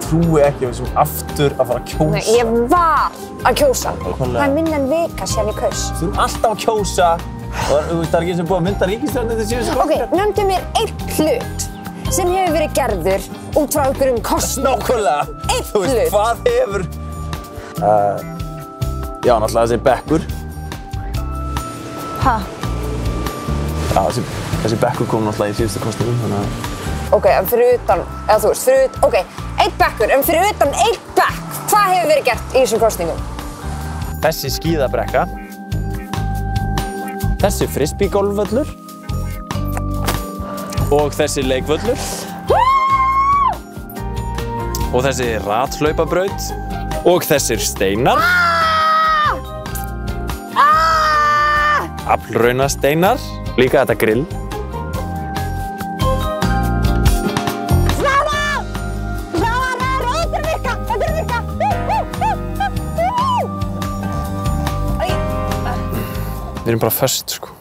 trúi ekki að við séum aftur að fara að kjósa. Nei, ég var að kjósa. Nákvæmlega. Það er minna en vika síðan ég kaus. Við þurfum alltaf að kjósa. Og það er ekki sem búið að mynda ríkisstjórn þetta síðustu kosningar. Ok, nefndu mér einn hlut sem hefur verið gerður út frá einhverjum kostningum. Nákvæmlega. Einn Þú veist, hlut. hvað hefur... Já, náttúrulega þessi bekkur. Ha? Já, þessi bekkur kom náttúrulega í síðustu kosningum, þannig að... Ok, en fyrir utan, eða þú veist, fyrir utan, ok, einn bekkur, en fyrir utan einn bekk, hvað hefur verið gert í þessum kosningum? Þessi skíðabrekka. Þessi frisbeegolfvöllur. Og þessi leikvöllur. Og þessi rathlaupabraut. Og þessir steinar. Aflraunasteinar. Líka þetta grill. Við erum bara föst, sko.